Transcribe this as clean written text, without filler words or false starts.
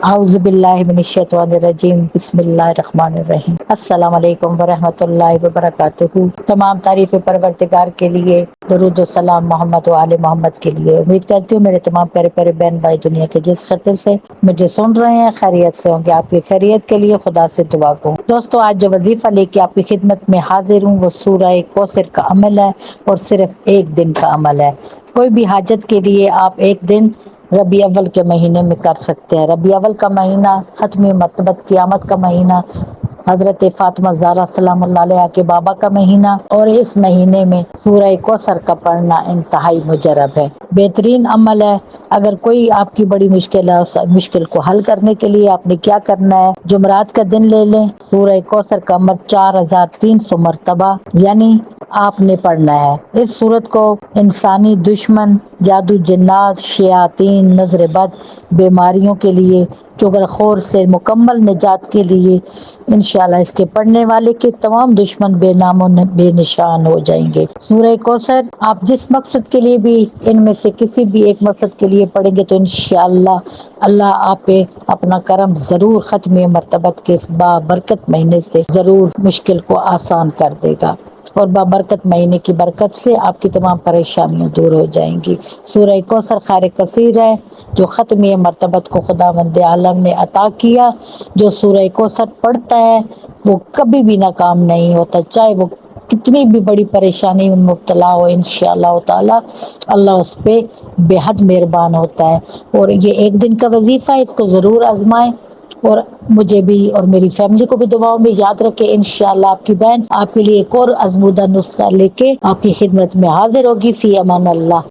اعوذ باللہ من الشیطان الرجیم، بسم اللہ الرحمن الرحیم۔ السلام علیکم ورحمۃ اللہ وبرکاتہ۔ تمام تعریف پروردگار کے لیے، درود و سلام محمد و آل محمد کے لیے۔ امید کرتی ہوں میرے تمام پیارے پیارے بہن بھائی دنیا کے جس خطے سے مجھے سن رہے ہیں خیریت سے ہوں گے۔ آپ کی خیریت کے لیے خدا سے دعا کو دوستو، آج جو وظیفہ لے کے آپ کی خدمت میں حاضر ہوں وہ سورہ کوثر کا عمل ہے، اور صرف ایک دن کا عمل ہے۔ کوئی بھی حاجت کے لیے آپ ایک دن ربیع اول کے مہینے میں کر سکتے ہیں۔ ربیع اول کا مہینہ ختم مرتبت قیامت کا مہینہ، حضرت فاطمہ زہرا سلام اللہ علیہا کے بابا کا مہینہ، اور اس مہینے میں سورہ کوثر کا پڑھنا انتہائی مجرب ہے، بہترین عمل ہے۔ اگر کوئی آپ کی بڑی مشکل ہے، اس مشکل کو حل کرنے کے لیے آپ نے کیا کرنا ہے، جمعرات کا دن لے لیں، سورہ کوثر کا عمل 4300 مرتبہ یعنی آپ نے پڑھنا ہے۔ اس سورت کو انسانی دشمن، جادو جنات، شیاطین، نظر بد، بیماریوں کے لیے، چغل خور سے مکمل نجات کے لیے انشاءاللہ اس کے پڑھنے والے کے تمام دشمن بے نام و بے نشان ہو جائیں گے۔ سورہ کوثر آپ جس مقصد کے لیے بھی ان میں سے کسی بھی ایک مقصد کے لیے پڑھیں گے تو انشاءاللہ اللہ آپ پہ اپنا کرم ضرور ختم مرتبت کے اس بابرکت مہینے سے ضرور مشکل کو آسان کر دے گا، اور بابرکت مہینے کی برکت سے آپ کی تمام پریشانیاں دور ہو جائیں گی۔ سورہ کوثر خیر کثیر ہے، جو ختم مرتبت کو خداوند عالم نے عطا کیا۔ جو سورہ کوثر پڑھتا ہے وہ کبھی بھی ناکام نہیں ہوتا، چاہے وہ کتنی بھی بڑی پریشانی میں مبتلا ہو، انشاءاللہ تعالی اللہ اس پہ بے حد مہربان ہوتا ہے۔ اور یہ ایک دن کا وظیفہ ہے، اس کو ضرور آزمائیں، اور مجھے بھی اور میری فیملی کو بھی دعاؤں میں یاد رکھیں۔ انشاءاللہ آپ کی بہن آپ کے لیے ایک اور آزمودہ نسخہ لے کے آپ کی خدمت میں حاضر ہوگی۔ فی امان اللہ۔